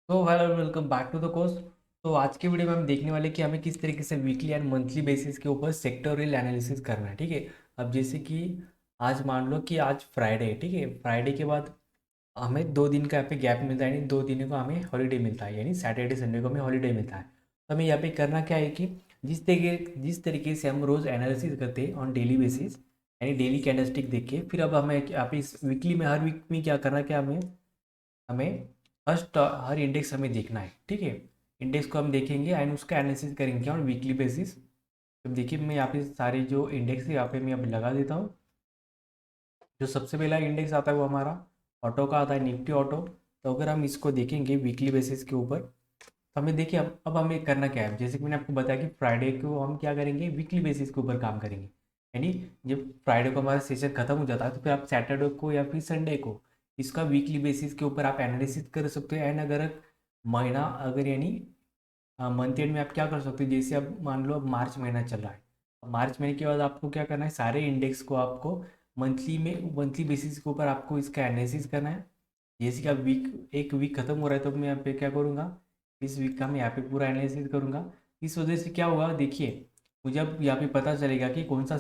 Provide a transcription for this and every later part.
तो hello welcome back to the course. तो आज के वीडियो में हम देखने वाले कि हमें किस तरीके से वीकली एंड मंथली बेसिस के ऊपर सेक्टोरियल एनालिसिस करना है। ठीक है। अब जैसे कि आज मान लो कि आज फ्राइडे है। ठीक है। फ्राइडे के बाद हमें 2 दिन का यहाँ पे गैप मिलता है, यानी 2 दिनों का हमें हॉलीडे मिलता है, यानी सैटरडे संडे को हमें हॉलीडे मिलता है। तो हमें यहाँ पे करना क्या है कि जिस तरीके से हम रोज़ एनालिसिस करते हैं ऑन डेली बेसिस, यानी डेली कैंडलस्टिक देख के, फिर अब हमें यहाँ पे इस वीकली में हर वीक में क्या करना है, क्या हमें हमें हर इंडेक्स हमें देखना है। ठीक है। इंडेक्स को हम देखेंगे एंड उसका एनालिसिस करेंगे ऑन वीकली बेसिस। तो देखिए मैं यहाँ पे सारे जो इंडेक्स है यहाँ पे मैं अब लगा देता हूँ। जो सबसे पहला इंडेक्स आता है वो हमारा ऑटो का आता है, निफ्टी ऑटो। तो अगर हम इसको देखेंगे वीकली बेसिस के ऊपर, तो हमें देखिए अब हमें करना क्या है। जैसे कि मैंने आपको बताया कि फ्राइडे को हम क्या करेंगे, वीकली बेसिस के ऊपर काम करेंगे। यानी जब फ्राइडे को हमारा सेशन खत्म हो जाता है तो फिर आप सैटरडे को या फिर संडे को इसका वीकली बेसिस के ऊपर आप एनालिसिस कर सकते हो। एंड अगर महीना अगर यानी मंथ एंड में आप क्या कर सकते हो, जैसे अब मान लो अब मार्च महीना चल रहा है। अब मार्च महीने के बाद आपको क्या करना है, सारे इंडेक्स को आपको मंथली बेसिस के ऊपर आपको इसका एनालिसिस करना है। जैसे कि अब एक वीक खत्म हो रहा है तो मैं यहाँ पे क्या करूँगा, इस वीक का मैं यहाँ पे पूरा एनालिसिस करूँगा। इस वजह से क्या होगा, देखिए मुझे अब यहाँ पे पता चलेगा कि कौन सा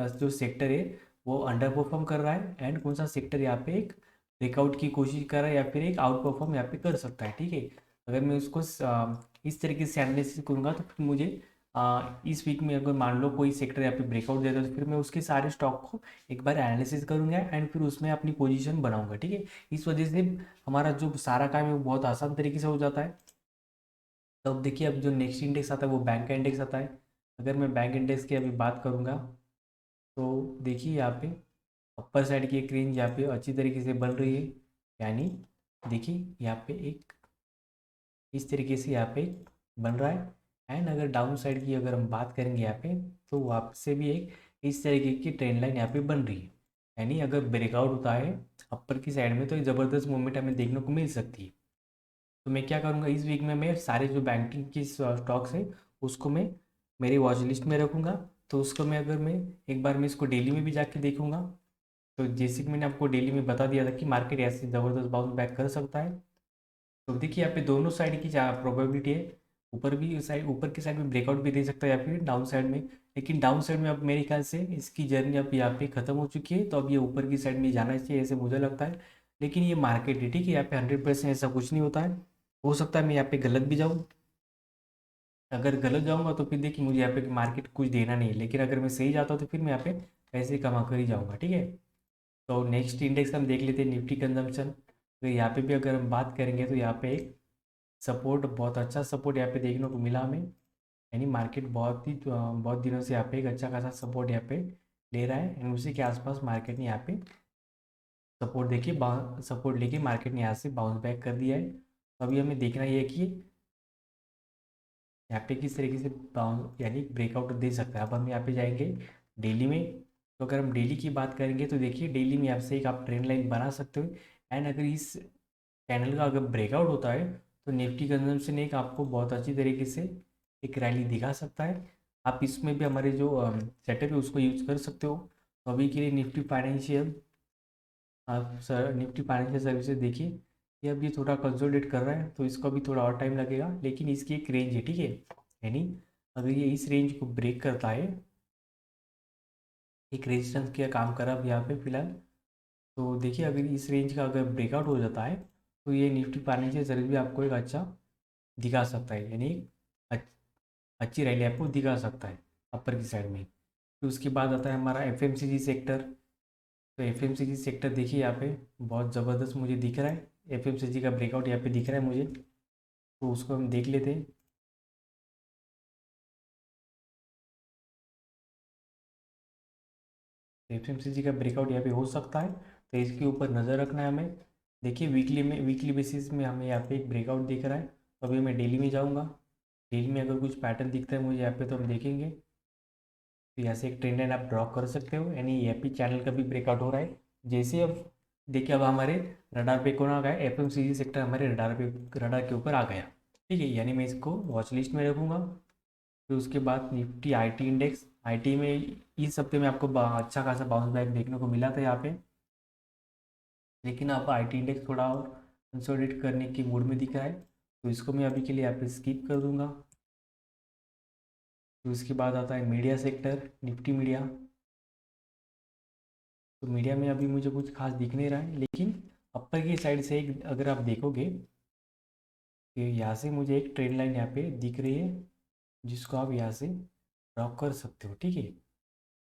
जो सेक्टर है वो अंडर परफॉर्म कर रहा है एंड कौन सा सेक्टर यहाँ पे एक ब्रेकआउट की कोशिश कर रहा है या फिर एक आउट परफॉर्म यहाँ पे कर सकता है। ठीक है। अगर मैं उसको इस तरीके से एनालिसिस करूँगा तो फिर मुझे इस वीक में अगर मान लो कोई सेक्टर यहाँ पे ब्रेकआउट देता है तो फिर मैं उसके सारे स्टॉक को एक बार एनालिसिस करूँगा एंड फिर उसमें अपनी पोजीशन बनाऊंगा। ठीक है। इस वजह से हमारा जो सारा काम है वो बहुत आसान तरीके से हो जाता है। तो अब देखिए अब जो नेक्स्ट इंडेक्स आता है वो बैंक का इंडेक्स आता है। अगर मैं बैंक इंडेक्स की अभी बात करूँगा तो देखिए यहाँ पे अपर साइड की एक रेंज यहाँ पे अच्छी तरीके से बन रही है। यानी देखिए यहाँ पे एक इस तरीके से यहाँ पे बन रहा है। एंड अगर डाउन साइड की अगर हम बात करेंगे यहाँ पे, तो वहाँ से भी एक इस तरीके की ट्रेंड लाइन यहाँ पे बन रही है। यानी अगर ब्रेकआउट होता है अपर की साइड में तो एक ज़बरदस्त मूवमेंट हमें देखने को मिल सकती है। तो मैं क्या करूँगा, इस वीक में मैं सारे जो बैंकिंग की स्टॉक्स है उसको मैं मेरी वॉच लिस्ट में रखूँगा। तो उसको मैं अगर मैं एक बार मैं इसको डेली में भी जाके देखूँगा, तो जैसे कि मैंने आपको डेली में बता दिया था कि मार्केट ऐसे ज़बरदस्त बाउंस बैक कर सकता है। तो देखिए यहाँ पे दोनों साइड की क्या प्रोबेबिलिटी है, ऊपर भी साइड ऊपर की साइड में ब्रेकआउट भी दे सकता है या फिर डाउन साइड में। लेकिन डाउन साइड में अब मेरे ख्याल से इसकी जर्नी अब यहाँ पे ख़त्म हो चुकी है, तो अब ये ऊपर की साइड में जाना चाहिए ऐसे मुझे लगता है। लेकिन ये मार्केट है, ठीक है, यहाँ पे 100% ऐसा कुछ नहीं होता है। हो सकता है मैं यहाँ पे गलत भी जाऊँ। अगर गलत जाऊँगा तो फिर देखिए मुझे यहाँ पे मार्केट कुछ देना नहीं है, लेकिन अगर मैं सही जाता हूँ तो फिर मैं यहाँ पे पैसे कमा कर ही जाऊँगा। ठीक है। तो नेक्स्ट इंडेक्स हम देख लेते हैं निफ्टी कंजम्पशन। तो यहाँ पे भी अगर हम बात करेंगे तो यहाँ पे एक सपोर्ट, बहुत अच्छा सपोर्ट यहाँ पे देखने को मिला हमें। यानी मार्केट बहुत दिनों से यहाँ पे एक अच्छा खासा सपोर्ट यहाँ पे ले रहा है एंड उसी के आसपास मार्केट ने यहाँ पे सपोर्ट देखिए सपोर्ट लेके मार्केट ने यहाँ से बाउंस बैक कर दिया है। तो अभी हमें देखना ये है कि यहाँ पे किस तरीके से बाउंस यानी ब्रेकआउट दे सकता है। अब हम यहाँ पे जाएंगे डेली में। तो अगर हम डेली की बात करेंगे तो देखिए डेली में यहाँ से एक आप ट्रेंड लाइन बना सकते हो। एंड अगर इस कैंडल का अगर ब्रेकआउट होता है तो निफ्टी कंजम्पशन एक आपको बहुत अच्छी तरीके से एक रैली दिखा सकता है। आप इसमें भी हमारे जो सेटअप है उसको यूज कर सकते हो। तो अभी के लिए निफ्टी फाइनेंशियल, आप सर निफ्टी फाइनेंशियल सर्विसेज देखिए, ये अभी थोड़ा कंसोलिडेट कर रहा है तो इसको अभी थोड़ा और टाइम लगेगा, लेकिन इसकी एक रेंज है। ठीक है। यानी अगर ये इस रेंज को ब्रेक करता है, एक रेजिस्टेंस का काम कर रहा है अब यहाँ पे फिलहाल। तो देखिए अगर इस रेंज का अगर ब्रेकआउट हो जाता है तो ये निफ्टी फाइनेंशियल सर्विस भी आपको एक अच्छा दिखा सकता है, यानी एक अच्छी रैली आपको दिखा सकता है अपर की साइड में। फिर उसके बाद आता है हमारा एफएमसीजी सेक्टर। तो एफएमसीजी सेक्टर देखिए यहाँ पे बहुत ज़बरदस्त मुझे दिख रहा है, एफएमसीजी का ब्रेकआउट यहाँ पे दिख रहा है मुझे। तो उसको हम देख लेते हैं। एफएमसीजी का ब्रेकआउट यहाँ पे हो सकता है, तो इसके ऊपर नज़र रखना है हमें। देखिए वीकली बेसिस में हमें यहाँ पे एक ब्रेकआउट दिख रहा है। तो अभी मैं डेली में जाऊँगा। डेली में अगर कुछ पैटर्न दिखता है मुझे यहाँ पे तो हम देखेंगे। तो यहाँ से एक ट्रेंड लाइन आप ड्रॉ कर सकते हो, यानी ये भी चैनल का भी ब्रेकआउट हो रहा है। जैसे अब देखिए अब हमारे रडार पे कौन आ गया, एफएमसीजी सेक्टर हमारे रडार के ऊपर आ गया। ठीक है। यानी मैं इसको वॉच लिस्ट में रखूँगा। फिर उसके बाद निफ्टी आईटी इंडेक्स, आईटी में इस हफ्ते में आपको अच्छा खासा बाउंस बैक देखने को मिला था यहाँ पे। लेकिन अब आईटी इंडेक्स थोड़ा और कंसोलिडेट करने की मूड में दिख रहा है। तो इसको मैं अभी के लिए यहाँ पे स्किप कर दूंगा। तो इसके बाद आता है मीडिया सेक्टर, निफ्टी मीडिया। तो मीडिया में अभी मुझे कुछ खास दिख नहीं रहा है, लेकिन अपर की साइड से एक अगर आप देखोगे तो यहाँ से मुझे एक ट्रेंड लाइन यहाँ पे दिख रही है, जिसको आप यहाँ से ड्रॉ कर सकते हो, ठीक है।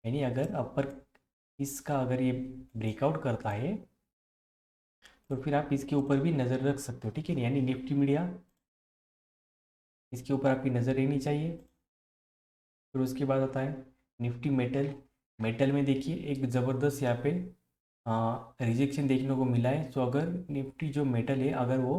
यानी अगर अपर इसका अगर ये ब्रेकआउट करता है तो फिर आप इसके ऊपर भी नज़र रख सकते हो, ठीक है। यानी निफ्टी मीडिया, इसके ऊपर आपकी नज़र रहनी चाहिए। फिर उसके बाद आता है निफ्टी मेटल। मेटल में देखिए एक ज़बरदस्त यहाँ पे रिजेक्शन देखने को मिला है। तो अगर निफ्टी जो मेटल है अगर वो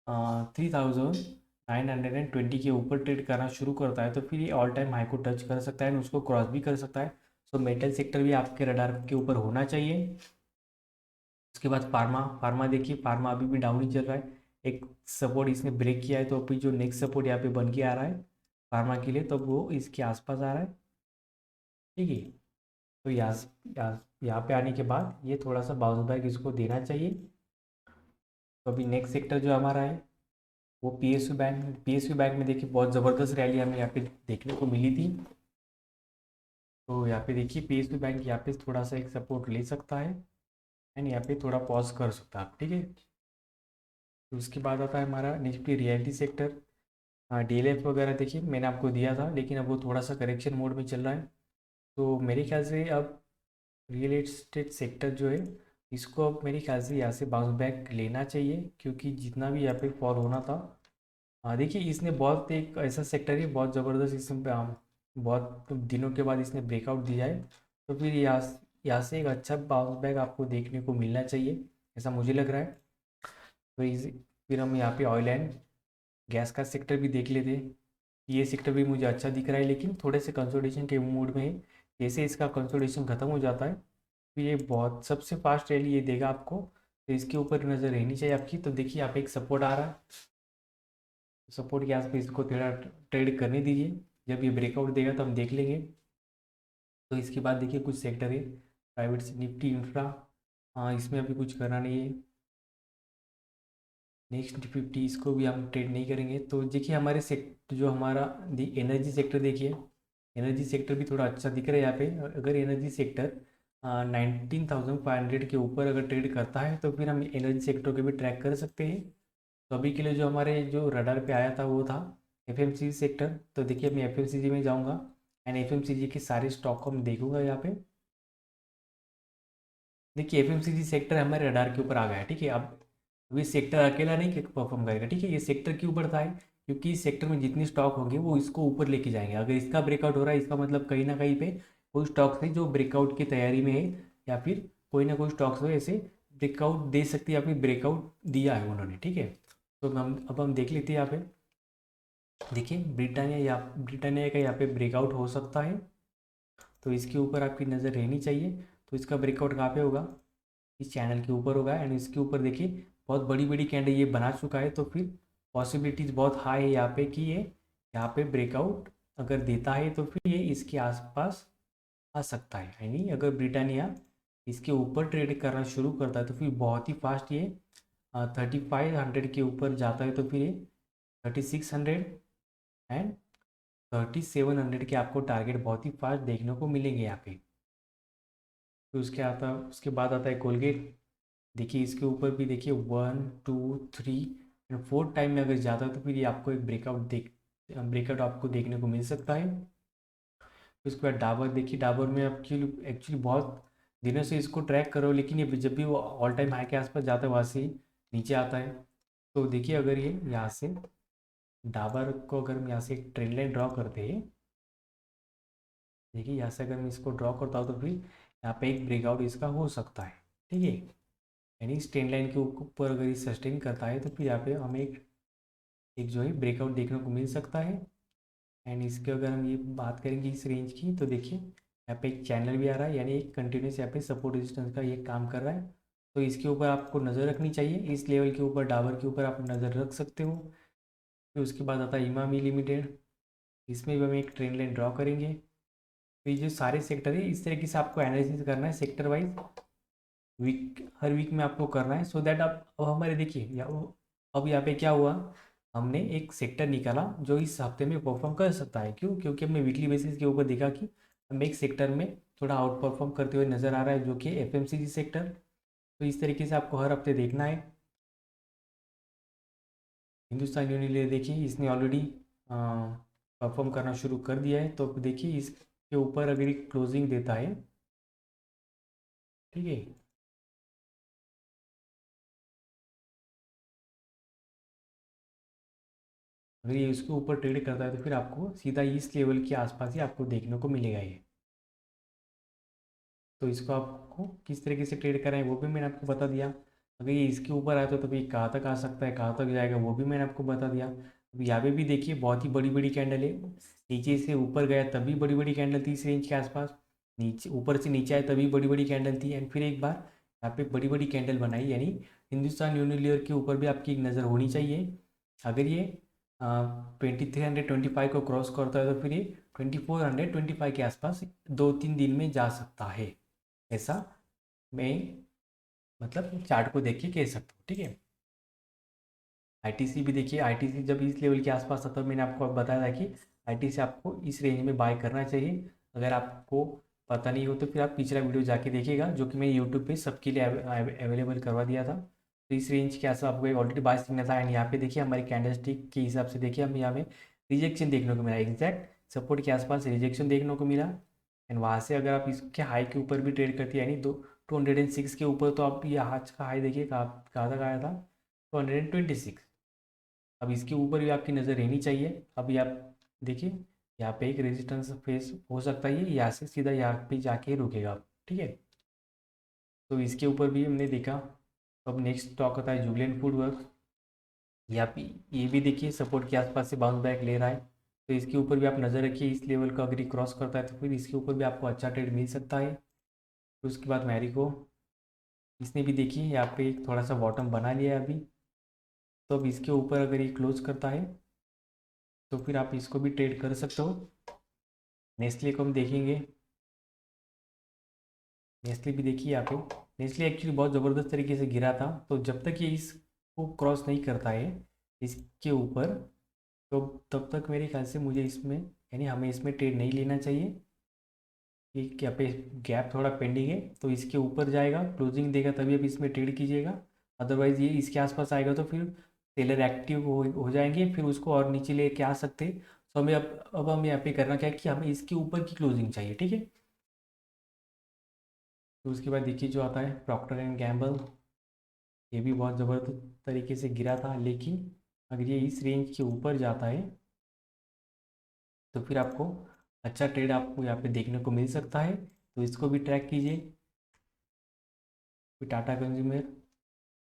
3920 के ऊपर ट्रेड करना शुरू करता है तो फिर ये ऑल टाइम हाई को टच कर सकता है और उसको क्रॉस भी कर सकता है। सो मेटल सेक्टर भी आपके रडार के ऊपर होना चाहिए। उसके बाद फार्मा। फार्मा देखिए, फार्मा अभी भी डाउन ही चल रहा है। एक सपोर्ट इसने ब्रेक किया है, तो अभी जो नेक्स्ट सपोर्ट यहाँ पे बन के आ रहा है फार्मा के लिए, तो वो इसके आसपास आ रहा है, ठीक है। तो यहाँ पे आने के बाद ये थोड़ा सा बाउंस बैक इसको देना चाहिए। तो अभी नेक्स्ट सेक्टर जो हमारा है वो पीएसयू बैंक। पीएसयू बैंक में देखिए बहुत ज़बरदस्त रैली हमें यहाँ पे देखने को मिली थी। तो यहाँ पे देखिए पीएसयू बैंक यहाँ पे थोड़ा सा एक सपोर्ट ले सकता है एंड यहाँ पे थोड़ा पॉज कर सकता है, ठीक है। तो उसके बाद आता है हमारा निफ्टी रियलिटी सेक्टर। हाँ, डीएलएफ वगैरह देखिए मैंने आपको दिया था, लेकिन अब वो थोड़ा सा करेक्शन मोड में चल रहा है। तो मेरे ख्याल से अब रियल एस्टेट सेक्टर जो है इसको अब मेरे ख्याल से यहाँ से बाउंस बैक लेना चाहिए, क्योंकि जितना भी यहाँ पे फॉल होना था, हाँ देखिए इसने बहुत एक ऐसा सेक्टर है बहुत ज़बरदस्त, इसमें बहुत दिनों के बाद इसने ब्रेकआउट दिया है। तो फिर यहाँ से एक अच्छा बाउंस बैक आपको देखने को मिलना चाहिए, ऐसा मुझे लग रहा है। तो फिर हम यहाँ पे ऑयल एंड गैस का सेक्टर भी देख लेते हैं। ये सेक्टर भी मुझे अच्छा दिख रहा है, लेकिन थोड़े से कंसोलिडेशन के मूड में है। जैसे इसका कंसोलिडेशन खत्म हो जाता है तो ये बहुत सबसे फास्ट रैली ये देगा आपको। तो इसके ऊपर नज़र रहनी चाहिए आपकी। तो देखिए यहाँ पे एक सपोर्ट आ रहा है, सपोर्ट के आसपास इसको थोड़ा ट्रेड करने दीजिए। जब ये ब्रेकआउट देगा तो हम देख लेंगे। तो इसके बाद देखिए कुछ सेक्टर है प्राइवेट से, निफ्टी इंफ्रा। हाँ, इसमें अभी कुछ करना नहीं है। नेक्स्ट निफ्टी 50 इसको भी हम ट्रेड नहीं करेंगे। तो देखिए हमारे सेक्टर जो हमारा दी एनर्जी सेक्टर देखिए, एनर्जी सेक्टर भी थोड़ा अच्छा दिख रहा है यहाँ पे। अगर एनर्जी सेक्टर 19,500 के ऊपर अगर ट्रेड करता है तो फिर हम एनर्जी सेक्टर को भी ट्रैक कर सकते हैं। तो अभी के लिए जो हमारे जो रडार पे आया था वो था एफएमसीजी सेक्टर। तो देखिए मैं एफएमसीजी में जाऊँगा एंड एफएमसीजी के सारे स्टॉक को हम देखूंगा यहाँ पे। देखिए एफएमसीजी सेक्टर हमारे रडार के ऊपर आ गया है, ठीक है। अब ये सेक्टर अकेला नहीं परफॉर्म करेगा, ठीक है। ये सेक्टर क्यों बढ़ता है, क्योंकि इस सेक्टर में जितने स्टॉक होंगे वो इसको ऊपर लेके जाएंगे। अगर इसका ब्रेकआउट हो रहा है इसका मतलब कहीं ना कहीं पे कोई स्टॉक्स है जो ब्रेकआउट की तैयारी में है, या फिर कोई ना कोई स्टॉक्स है ऐसे ब्रेकआउट दे सकती है या फिर ब्रेकआउट दिया है उन्होंने, ठीक है। तो हम देख लेते हैं यहाँ पे। देखिए ब्रिटानिया का यहाँ पे ब्रेकआउट हो सकता है, तो इसके ऊपर आपकी नज़र रहनी चाहिए। तो इसका ब्रेकआउट कहाँ पे होगा, इस चैनल के ऊपर होगा एंड इसके ऊपर देखिए बहुत बड़ी बड़ी कैंडल ये बना चुका है। तो फिर पॉसिबिलिटीज़ बहुत हाई है यहाँ पे कि ये यहाँ पे ब्रेकआउट अगर देता है तो फिर ये इसके आसपास आ सकता है। यानी अगर ब्रिटानिया इसके ऊपर ट्रेड करना शुरू करता है तो फिर बहुत ही फास्ट ये 3500 के ऊपर जाता है, तो फिर ये 3600 एंड 3700 के आपको टारगेट बहुत ही फास्ट देखने को मिलेंगे यहाँ पे। फिर उसके बाद आता है कोलगेट। देखिए इसके ऊपर भी देखिए 1 2 3 एंड 4 टाइम में अगर जाता है तो फिर ये आपको एक ब्रेकआउट आपको देखने को मिल सकता है। फिर उसके बाद डाबर। देखिए डाबर में एक्चुअली बहुत दिनों से इसको ट्रैक करो, लेकिन ये जब भी वो ऑल टाइम हाई के आसपास जाता है वहाँ से नीचे आता है। तो देखिए अगर ये यहाँ से डाबर को अगर हम यहाँ से एक ट्रेंड लाइन ड्रॉ करते हैं, देखिए यहाँ से अगर मैं इसको ड्रॉ करता हूँ तो फिर यहाँ पे एक ब्रेकआउट इसका हो सकता है, ठीक है। यानी इस ट्रेंड लाइन के ऊपर अगर ये सस्टेन करता है तो फिर यहाँ पे हमें एक जो है ब्रेकआउट देखने को मिल सकता है। एंड इसके अगर हम ये बात करेंगे इस रेंज की, तो देखिए यहाँ पे एक चैनल भी आ रहा है, यानी एक कंटिन्यूस यहाँ पे सपोर्ट रेजिस्टेंस का ये काम कर रहा है। तो इसके ऊपर आपको नज़र रखनी चाहिए, इस लेवल के ऊपर डाबर के ऊपर आप नज़र रख सकते हो। फिर उसके बाद आता है इमामी लिमिटेड। इसमें भी हम एक ट्रेंड लाइन ड्रॉ करेंगे। तो ये जो सारे सेक्टर है इस तरीके से आपको एनालिसिस करना है सेक्टर वाइज, हर वीक में आपको करना है, सो दैट आप अब हमारे देखिए अब यहाँ पे क्या हुआ, हमने एक सेक्टर निकाला जो इस हफ्ते में परफॉर्म कर सकता है। क्यों? क्योंकि हमने वीकली बेसिस के ऊपर देखा कि हम एक सेक्टर में थोड़ा आउट परफॉर्म करते हुए नज़र आ रहा है, जो कि एफएमसीजी सेक्टर। तो इस तरीके से आपको हर हफ्ते देखना है। हिंदुस्तान यूनिलीवर देखिए, इसने ऑलरेडी परफॉर्म करना शुरू कर दिया है। तो देखिए इसके ऊपर अगर एक क्लोजिंग देता है, ठीक है, अगर ये इसके ऊपर ट्रेड करता है तो फिर आपको सीधा इस लेवल के आसपास ही आपको देखने को मिलेगा ये। तो इसको आपको किस तरीके से ट्रेड कराएं वो भी मैंने आपको बता दिया। अगर ये इसके ऊपर आया तो तभी कहाँ तक आ सकता है, कहाँ तक जाएगा वो भी मैंने आपको बता दिया। अब यहाँ पे भी देखिए बहुत ही बड़ी बड़ी कैंडल है। नीचे से ऊपर गया तभी बड़ी बड़ी कैंडल थी इस रेंज के आसपास, नीचे ऊपर से नीचे आया तभी बड़ी बड़ी कैंडल थी, एंड फिर एक बार यहाँ पे बड़ी बड़ी कैंडल बनाई। यानी हिंदुस्तान यूनिलीवर के ऊपर भी आपकी एक नज़र होनी चाहिए। अगर ये 2325 को क्रॉस करता है तो फिर ये 2425 के आसपास 2-3 दिन में जा सकता है, ऐसा मैं मतलब चार्ट को देख के कह सकता हूँ। ठीक है, आईटीसी भी देखिए, आईटीसी जब इस लेवल के आसपास था तब मैंने आपको बताया था कि आईटीसी आपको इस रेंज में बाय करना चाहिए। अगर आपको पता नहीं हो तो फिर आप पिछला वीडियो जाके देखिएगा, जो कि मैं यूट्यूब पे सबके लिए अवेलेबल करवा दिया था। तो इस रेंज के आसपास आपको एक ऑलरेडी बाय सिग्नल था, एंड यहाँ पे देखिए हमारी कैंडलस्टिक के हिसाब से देखिए हम यहाँ में रिजेक्शन देखने को मिला, एग्जैक्ट सपोर्ट के आसपास रिजेक्शन देखने को मिला। एंड वहाँ से अगर आप इसके हाई के ऊपर भी ट्रेड करती है, यानी 206 के ऊपर, तो आप ये आज का हाई देखिए कहाँ कहाँ तक आया था, 226। अब इसके ऊपर भी आपकी नज़र रहनी चाहिए। अभी आप देखिए यहाँ पे एक रेजिस्टेंस फेस हो सकता है, ये यहाँ से सीधा यहाँ पे जाके रुकेगा। ठीक है, तो इसके ऊपर भी हमने देखा। अब नेक्स्ट स्टॉक होता है जुबिलेंट फूड वर्क। यहाँ पे ये भी देखिए सपोर्ट के आसपास से बाउंस बैक ले रहा है। तो इसके ऊपर भी आप नज़र रखिए, इस लेवल को अगर ये क्रॉस करता है तो फिर इसके ऊपर भी आपको अच्छा ट्रेड मिल सकता है। फिर उसके बाद मैरिको, इसने भी देखिए यहाँ पे थोड़ा सा बॉटम बना लिया है अभी। तो अब इसके ऊपर अगर ये क्लोज करता है तो फिर आप इसको भी ट्रेड कर सकते हो। नेस्ले को हम देखेंगे, नेस्ले भी देखिए यहाँ पे, नेस्ले एक्चुअली बहुत ज़बरदस्त तरीके से गिरा था। तो जब तक ये इसको क्रॉस नहीं करता है इसके ऊपर, तो तब तक मेरे ख्याल से मुझे इसमें, यानी हमें इसमें ट्रेड नहीं लेना चाहिए। कि क्या पे गैप थोड़ा पेंडिंग है, तो इसके ऊपर जाएगा क्लोजिंग देगा तभी अब इसमें ट्रेड कीजिएगा। अदरवाइज़ ये इसके आसपास आएगा तो फिर सेलर एक्टिव हो जाएंगे, फिर उसको और नीचे लेके आ सकते हैं। तो हमें अब हम यहाँ पे करना क्या है कि हमें इसके ऊपर की क्लोजिंग चाहिए। ठीक है, तो उसके बाद देखिए जो आता है प्रॉक्टर एंड गैम्बल, ये भी बहुत ज़बरदस्त तरीके से गिरा था, लेकिन अगर ये इस रेंज के ऊपर जाता है तो फिर आपको अच्छा ट्रेड आपको यहाँ पे देखने को मिल सकता है। तो इसको भी ट्रैक कीजिए। फिर टाटा कंज्यूमर,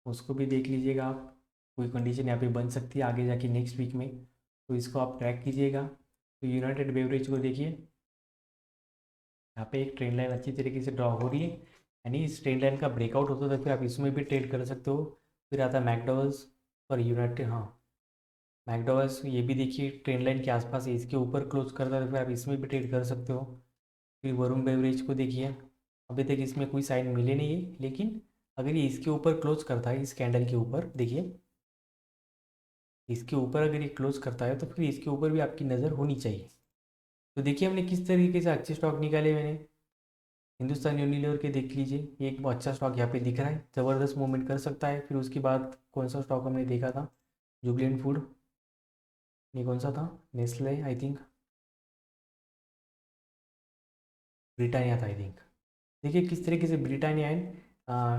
उसको भी देख लीजिएगा आप, कोई कंडीशन यहाँ पे बन सकती है आगे जाके नेक्स्ट वीक में, तो इसको आप ट्रैक कीजिएगा। तो यूनाइटेड बेवरेज को देखिए, यहाँ पे एक ट्रेंड लाइन अच्छी तरीके से ड्रॉ हो रही है, यानी इस ट्रेंड लाइन का ब्रेकआउट होता है तो फिर आप इसमें भी ट्रेड कर सकते हो। फिर आता है मैकडॉवल्स और यूनाइटेड, हाँ मैकडॉवल्स, ये भी देखिए ट्रेंड लाइन के आसपास है, इसके ऊपर क्लोज करता है तो फिर आप इसमें भी ट्रेड कर सकते हो। फिर वरुण बेवरेज को देखिए, अभी तक इसमें कोई साइन मिले नहीं है, लेकिन अगर ये इसके ऊपर क्लोज करता है, इस कैंडल के ऊपर देखिए, इसके ऊपर अगर ये क्लोज करता है तो फिर इसके ऊपर भी आपकी नज़र होनी चाहिए। तो देखिए हमने किस तरीके से अच्छे स्टॉक निकाले मैंने। हिंदुस्तान यूनिलीवर के देख लीजिए, ये एक बहुत अच्छा स्टॉक यहाँ पे दिख रहा है, ज़बरदस्त मूवमेंट कर सकता है। फिर उसके बाद कौन सा स्टॉक हमने देखा था, जुबलेंट फूड, ये कौन सा था, नेस्ले आई थिंक, ब्रिटानिया था आई थिंक। देखिए किस तरीके से ब्रिटानिया एंड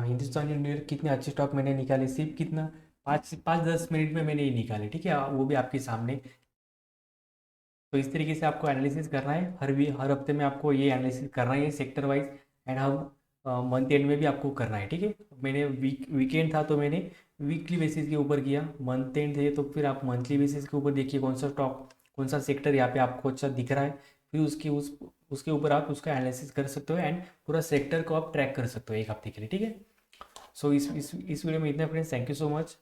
हिंदुस्तान यूनिलीवर कितने अच्छे स्टॉक मैंने निकाले, सिर्फ कितना 5-10 मिनट में मैंने ये निकाले। ठीक है, वो भी आपके सामने। तो इस तरीके से आपको एनालिसिस करना है, हर हफ्ते में आपको ये एनालिसिस करना है सेक्टर वाइज, एंड हम मंथ एंड में भी आपको करना है। ठीक है, मैंने वीकेंड था तो मैंने वीकली बेसिस के ऊपर किया, मंथ एंड थे तो फिर आप मंथली बेसिस के ऊपर देखिए कौन सा स्टॉक, कौन सा सेक्टर यहाँ पे आपको अच्छा दिख रहा है, फिर उसके ऊपर आप उसका एनालिसिस कर सकते हो, एंड पूरा सेक्टर को आप ट्रैक कर सकते हो एक हफ्ते के लिए। ठीक है, सो इस वीडियो में इतना friends, thank you so much.